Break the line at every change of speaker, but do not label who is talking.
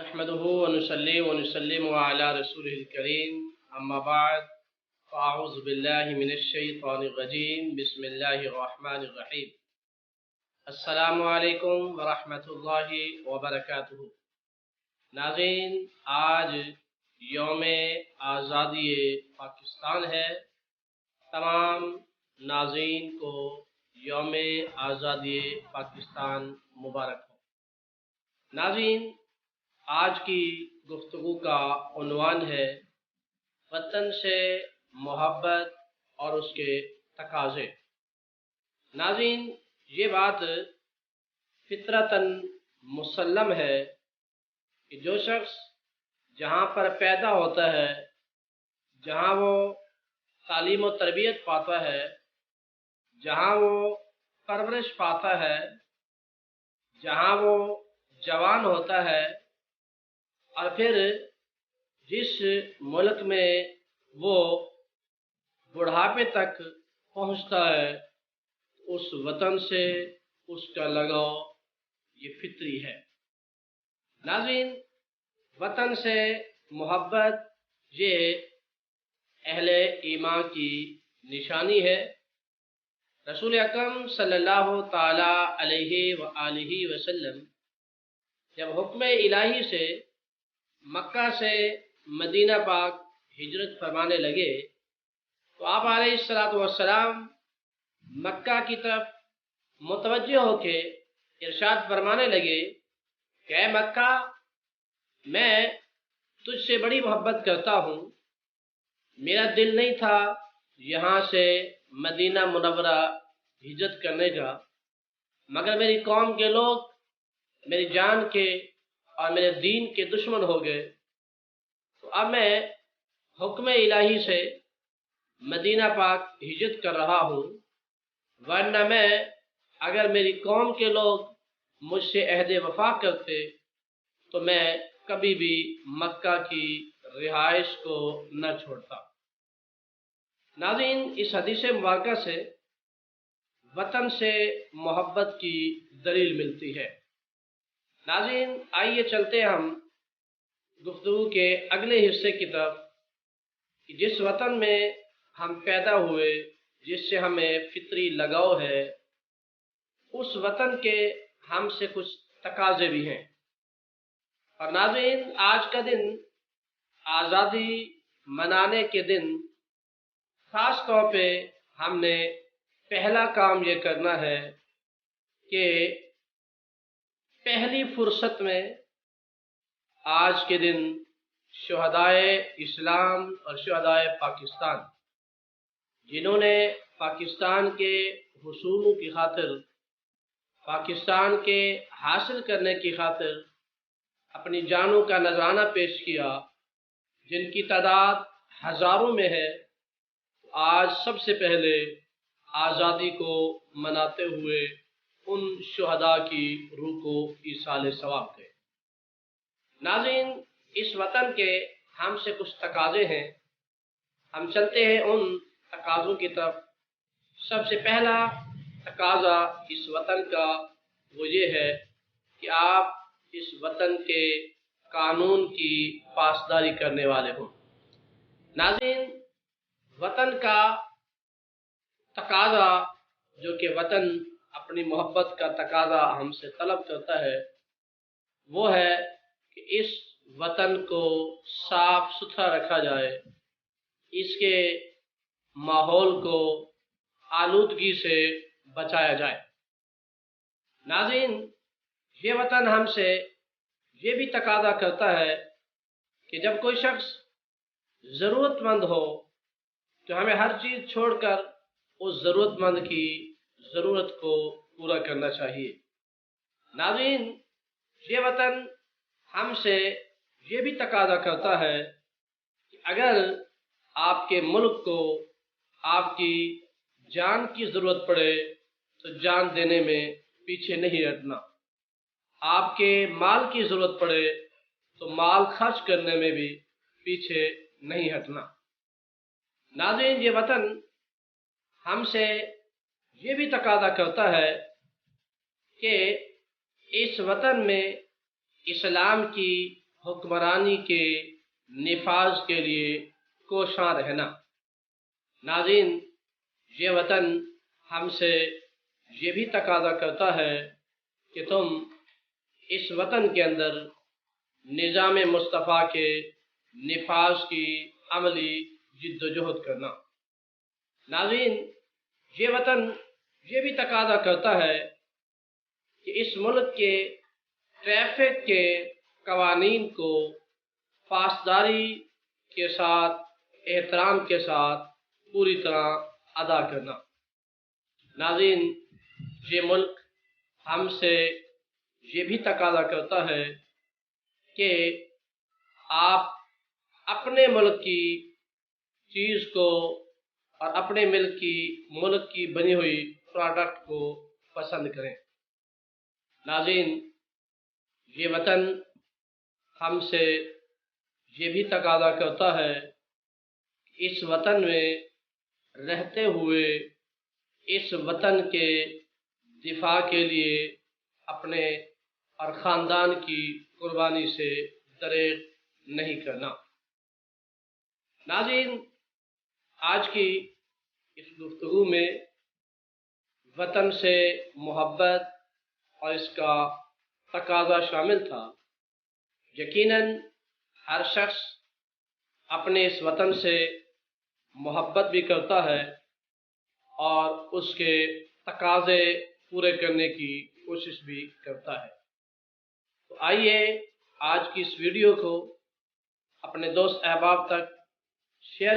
نحمده ونصلي ونسلم على رسوله الكريم أما بعد فأعوذ بالله من الشيطان الرجيم بسم الله الرحمن الرحيم السلام علیکم ورحمۃ اللہ وبرکاتہ۔ ناظرین، آج یوم آزادی پاکستان ہے۔ تمام ناظرین کو یوم آزادی پاکستان مبارک ہو۔ ناظرین، آج کی گفتگو کا عنوان ہے وطن سے محبت اور اس کے تقاضے۔ ناظرین، یہ بات فطرتاً مسلم ہے کہ جو شخص جہاں پر پیدا ہوتا ہے، جہاں وہ تعلیم و تربیت پاتا ہے، جہاں وہ پرورش پاتا ہے، جہاں وہ جوان ہوتا ہے، اور پھر جس ملک میں وہ بڑھاپے تک پہنچتا ہے، اس وطن سے اس کا لگاؤ یہ فطری ہے۔ ناظرین، وطن سے محبت یہ اہل ایمان کی نشانی ہے۔ رسول اکرم صلی اللہ تعالی علیہ وآلہ وسلم جب حکم الہی سے مکہ سے مدینہ پاک ہجرت فرمانے لگے تو آپ علیہ السلام مکہ کی طرف متوجہ ہو کے ارشاد فرمانے لگے کہ اے مکہ، میں تجھ سے بڑی محبت کرتا ہوں۔ میرا دل نہیں تھا یہاں سے مدینہ منورہ ہجرت کرنے کا، مگر میری قوم کے لوگ میری جان کے اور میرے دین کے دشمن ہو گئے، تو اب میں حکم الہی سے مدینہ پاک ہجرت کر رہا ہوں، ورنہ میں اگر میری قوم کے لوگ مجھ سے عہد وفا کرتے تو میں کبھی بھی مکہ کی رہائش کو نہ چھوڑتا۔ ناظرین، اس حدیث مبارکہ سے وطن سے محبت کی دلیل ملتی ہے۔ ناظرین، آئیے چلتے ہم گفتگو کے اگلے حصے کی طرف کہ جس وطن میں ہم پیدا ہوئے، جس سے ہمیں فطری لگاؤ ہے، اس وطن کے ہم سے کچھ تقاضے بھی ہیں۔ اور ناظرین، آج کا دن آزادی منانے کے دن خاص طور پہ ہم نے پہلا کام یہ کرنا ہے کہ پہلی فرصت میں آج کے دن شہدائے اسلام اور شہدائے پاکستان، جنہوں نے پاکستان کے حصول کی خاطر، پاکستان کے حاصل کرنے کی خاطر اپنی جانوں کا نذرانہ پیش کیا، جن کی تعداد ہزاروں میں ہے، آج سب سے پہلے آزادی کو مناتے ہوئے ان شہداء کی روح کو ایصال ثواب کریں۔ ناظرین، اس وطن کے ہم سے کچھ تقاضے ہیں، ہم چلتے ہیں ان تقاضوں کی طرف۔ سب سے پہلا تقاضا اس وطن کا وہ یہ ہے کہ آپ اس وطن کے قانون کی پاسداری کرنے والے ہوں۔ ناظرین، وطن کا تقاضا جو کہ وطن اپنی محبت کا تقاضا ہم سے طلب کرتا ہے، وہ ہے کہ اس وطن کو صاف ستھرا رکھا جائے، اس کے ماحول کو آلودگی سے بچایا جائے۔ ناظرین، یہ وطن ہم سے یہ بھی تقاضا کرتا ہے کہ جب کوئی شخص ضرورت مند ہو تو ہمیں ہر چیز چھوڑ کر اس ضرورت مند کی ضرورت کو پورا کرنا چاہیے۔ ناظرین، یہ وطن ہم سے یہ بھی تقاضا کرتا ہے کہ اگر آپ کے ملک کو آپ کی جان کی ضرورت پڑے تو جان دینے میں پیچھے نہیں ہٹنا، آپ کے مال کی ضرورت پڑے تو مال خرچ کرنے میں بھی پیچھے نہیں ہٹنا۔ ناظرین، یہ وطن ہم سے یہ بھی تقاضا کرتا ہے کہ اس وطن میں اسلام کی حکمرانی کے نفاذ کے لیے کوشاں رہنا۔ ناظرین، یہ وطن ہم سے یہ بھی تقاضا کرتا ہے کہ تم اس وطن کے اندر نظام مصطفیٰ کے نفاذ کی عملی جد و جہد کرنا۔ ناظرین، یہ وطن یہ بھی تقاضا کرتا ہے کہ اس ملک کے ٹریفک کے قوانین کو پاسداری کے ساتھ، احترام کے ساتھ پوری طرح ادا کرنا۔ ناظرین، یہ ملک ہم سے یہ بھی تقاضا کرتا ہے کہ آپ اپنے ملک کی چیز کو اور اپنے ملک کی بنی ہوئی پروڈکٹ کو پسند کریں۔ ناظرین، یہ وطن ہم سے یہ بھی تقاضا کرتا ہے کہ اس وطن میں رہتے ہوئے اس وطن کے دفاع کے لیے اپنے اور خاندان کی قربانی سے دریغ نہیں کرنا۔ ناظرین، آج کی اس گفتگو میں وطن سے محبت اور اس کا تقاضا شامل تھا۔ یقیناً ہر شخص اپنے اس وطن سے محبت بھی کرتا ہے اور اس کے تقاضے پورے کرنے کی کوشش بھی کرتا ہے۔ تو آئیے آج کی اس ویڈیو کو اپنے دوست احباب تک شیئر